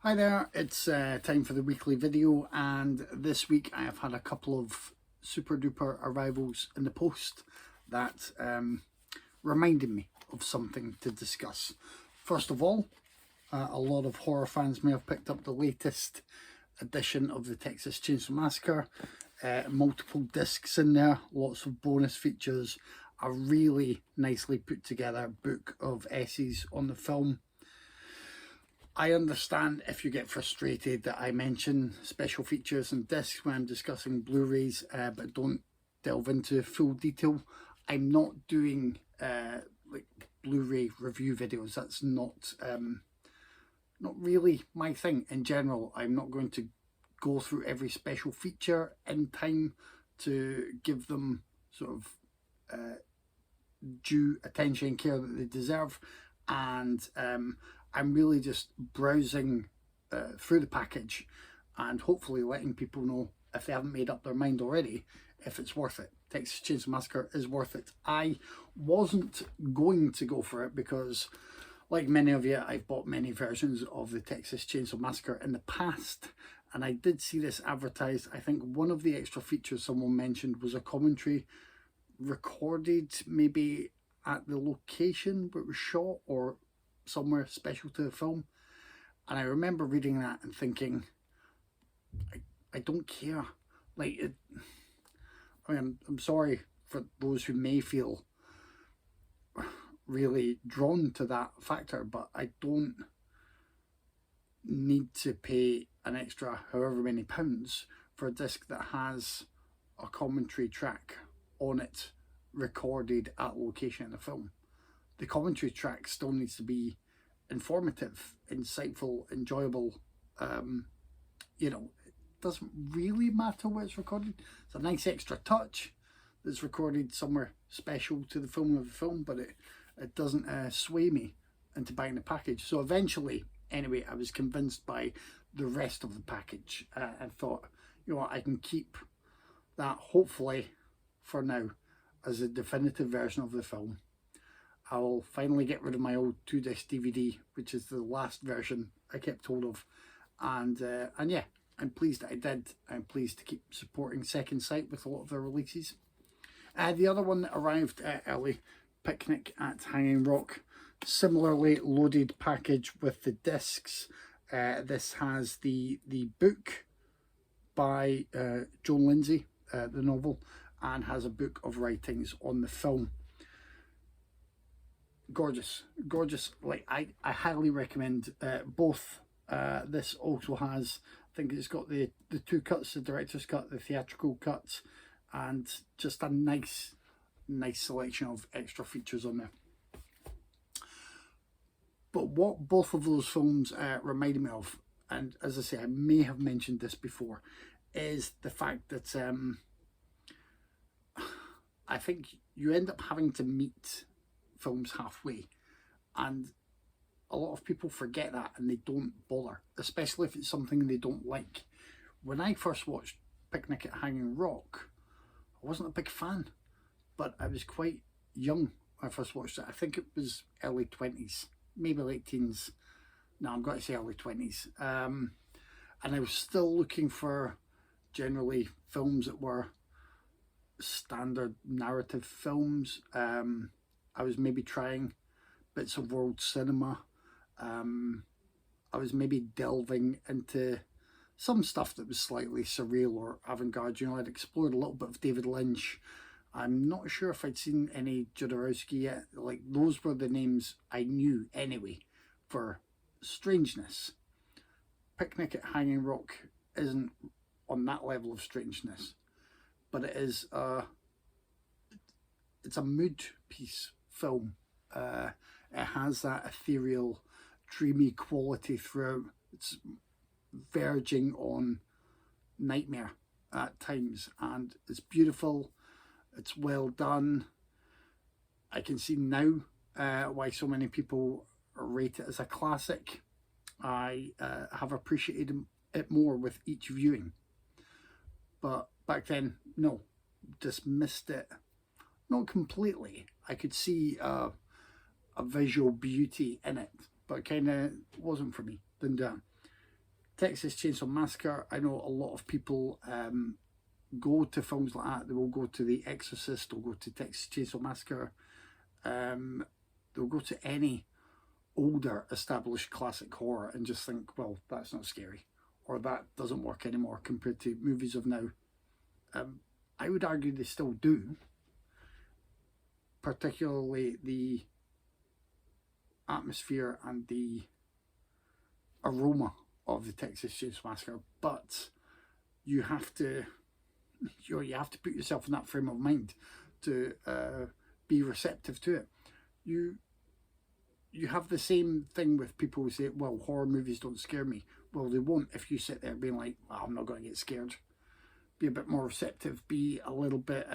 Hi there, it's time for the weekly video, and this week I have had a couple of super duper arrivals in the post that reminded me of something to discuss. First of all, a lot of horror fans may have picked up the latest edition of the Texas Chainsaw Massacre. Multiple discs in there, lots of bonus features, a really nicely put together book of essays on the film. I understand if you get frustrated that I mention special features and discs when I'm discussing Blu-rays, but don't delve into full detail. I'm not doing like Blu-ray review videos. That's not really my thing in general. I'm not going to go through every special feature in time to give them sort of due attention and care that they deserve. And I'm really just browsing through the package and hopefully letting people know, if they haven't made up their mind already, if it's worth it. Texas Chainsaw Massacre is worth it. I wasn't going to go for it because, like many of you, I've bought many versions of the Texas Chainsaw Massacre in the past, and I did see this advertised. I think one of the extra features someone mentioned was a commentary recorded maybe at the location where it was shot or somewhere special to the film. And I remember reading that and thinking, I don't care. Like, I'm sorry for those who may feel really drawn to that factor, but I don't need to pay an extra however many pounds for a disc that has a commentary track on it recorded at location in the film. The commentary track still needs to be informative, insightful, enjoyable. It doesn't really matter where it's recorded. It's a nice extra touch that's recorded somewhere special to the film of the film, but it doesn't sway me into buying the package. So eventually, anyway, I was convinced by the rest of the package and thought, you know what, I can keep that hopefully for now as a definitive version of the film. I will finally get rid of my old 2-disc DVD, which is the last version I kept hold of, and yeah, I'm pleased that I did. I'm pleased to keep supporting Second Sight with a lot of their releases. The other one that arrived early, Picnic at Hanging Rock, similarly loaded package with the discs. This has the book by Joan Lindsay, the novel, and has a book of writings on the film. Gorgeous. Like, I highly recommend both. This also has, I think it's got the two cuts, the director's cut, the theatrical cut, and just a nice selection of extra features on there. But what both of those films reminded me of, and as I say, I may have mentioned this before, is the fact that I think you end up having to meet films halfway, and a lot of people forget that and they don't bother, especially if it's something they don't like. When I first watched Picnic at Hanging Rock, I wasn't a big fan, but I was quite young when I first watched it. I think it was early 20s, maybe late teens. No, I'm going to say early 20s. And I was still looking for generally films that were standard narrative films. I was maybe trying bits of world cinema. I was maybe delving into some stuff that was slightly surreal or avant-garde. I'd explored a little bit of David Lynch. I'm not sure if I'd seen any Jodorowsky yet. Like, those were the names I knew anyway for strangeness. Picnic at Hanging Rock isn't on that level of strangeness, but it's a mood piece film. It has that ethereal, dreamy quality throughout. It's verging on nightmare at times, and it's beautiful. It's well done. I can see now why so many people rate it as a classic. I have appreciated it more with each viewing, but back then, no, dismissed it. Not completely. I could see a visual beauty in it, but kind of wasn't for me. Didn't do it. Texas Chainsaw Massacre, I know a lot of people go to films like that. They will go to The Exorcist, they'll go to Texas Chainsaw Massacre, they'll go to any older established classic horror and just think, well, that's not scary, or that doesn't work anymore compared to movies of now. I would argue they still do, particularly the atmosphere and the aroma of the Texas Chainsaw Massacre, but you have to put yourself in that frame of mind to be receptive to it. You have the same thing with people who say, well, horror movies don't scare me. Well, they won't if you sit there being like, well, I'm not going to get scared. Be a bit more receptive, be a little bit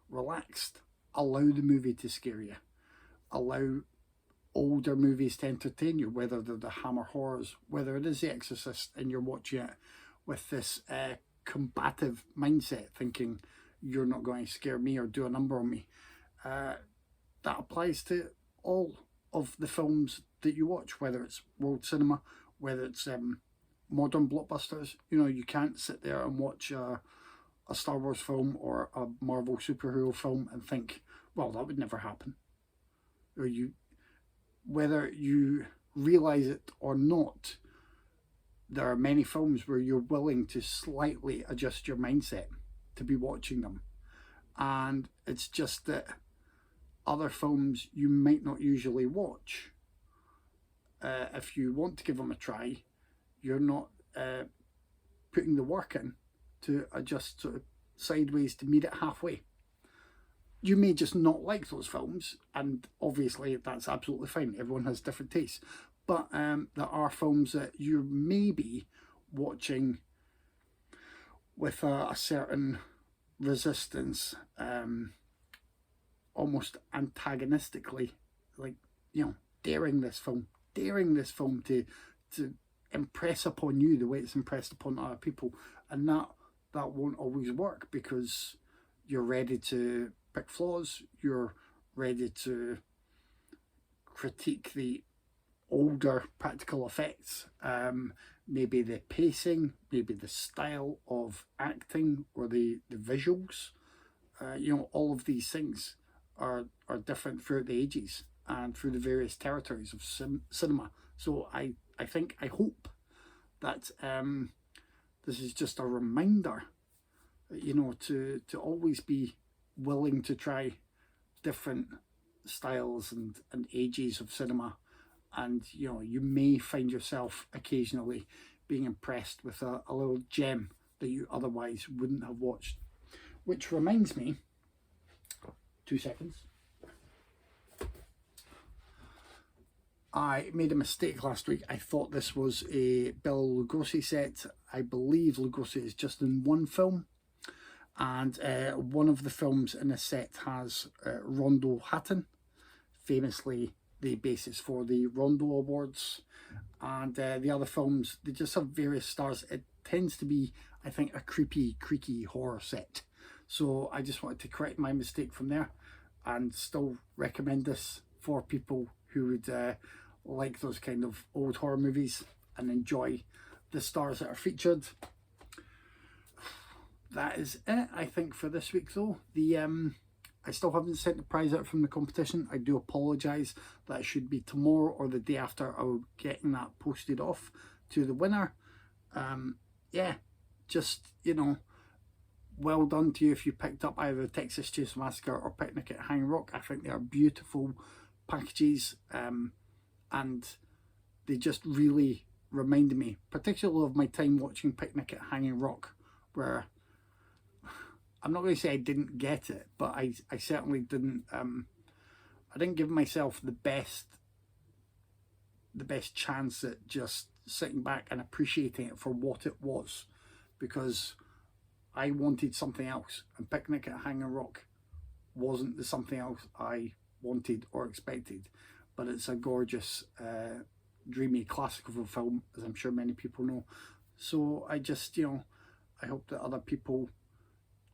relaxed. Allow the movie to scare you. Allow older movies to entertain you, whether they're the Hammer horrors, whether it is The Exorcist and you're watching it with this combative mindset, thinking you're not going to scare me or do a number on me. That applies to all of the films that you watch, whether it's world cinema, whether it's modern blockbusters. You know, you can't sit there and watch a Star Wars film or a Marvel superhero film and think, well, that would never happen. Or whether you realize it or not, there are many films where you're willing to slightly adjust your mindset to be watching them. And it's just that other films you might not usually watch, if you want to give them a try, you're not putting the work in to adjust sort of sideways to meet it halfway. You may just not like those films, and obviously that's absolutely fine. Everyone has different tastes. But there are films that you may be watching with a certain resistance, almost antagonistically, like, you know, daring this film to impress upon you the way it's impressed upon other people. And that won't always work, because you're ready to pick flaws, you're ready to critique the older practical effects, maybe the pacing, maybe the style of acting, or the visuals. You know, all of these things are different throughout the ages and through the various territories of cinema. So I hope that this is just a reminder, you know, to always be willing to try different styles and ages of cinema. And, you know, you may find yourself occasionally being impressed with a little gem that you otherwise wouldn't have watched. Which reminds me, 2 seconds, I made a mistake last week. I thought this was a Bela Lugosi set. I believe Lugosi is just in one film, and one of the films in the set has Rondo Hatton, famously the basis for the Rondo Awards, and the other films, they just have various stars. It tends to be, I think, a creepy, creaky horror set. So I just wanted to correct my mistake from there, and still recommend this for people who would like those kind of old horror movies and enjoy the stars that are featured. That is it, I think, for this week though. I still haven't sent the prize out from the competition. I do apologise. That should be tomorrow or the day after. I'll getting that posted off to the winner. Yeah, just, you know, well done to you if you picked up either Texas Chainsaw Massacre or Picnic at Hanging Rock. I think they are beautiful packages, and they just really reminded me, particularly of my time watching Picnic at Hanging Rock, where I'm not going to say I didn't get it, but I certainly didn't. I didn't give myself the best chance at just sitting back and appreciating it for what it was, because I wanted something else, and Picnic at Hanging Rock wasn't the something else I wanted or expected. But it's a gorgeous, dreamy classic of a film, as I'm sure many people know. So I just, you know, I hope that other people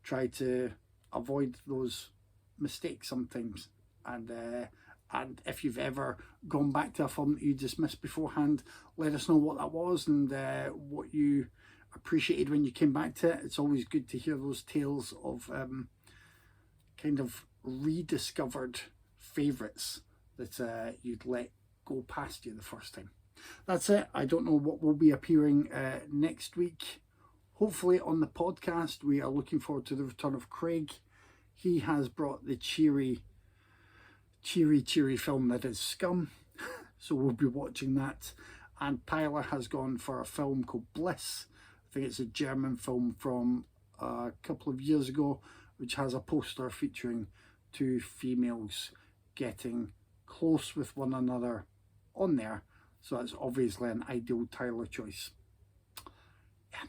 try to avoid those mistakes sometimes, and And if you've ever gone back to a film that you dismissed beforehand, let us know what that was and what you appreciated when you came back to it. It's always good to hear those tales of kind of rediscovered favourites that you'd let go past you the first time. That's it. I don't know what will be appearing next week. Hopefully on the podcast. We are looking forward to the return of Craig. He has brought the cheery film that is Scum, so we'll be watching that. And Tyler has gone for a film called Bliss. I think it's a German film from a couple of years ago, which has a poster featuring two females getting close with one another on there, so that's obviously an ideal Tyler choice. Yeah.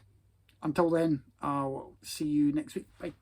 Until then, I'll see you next week. Bye.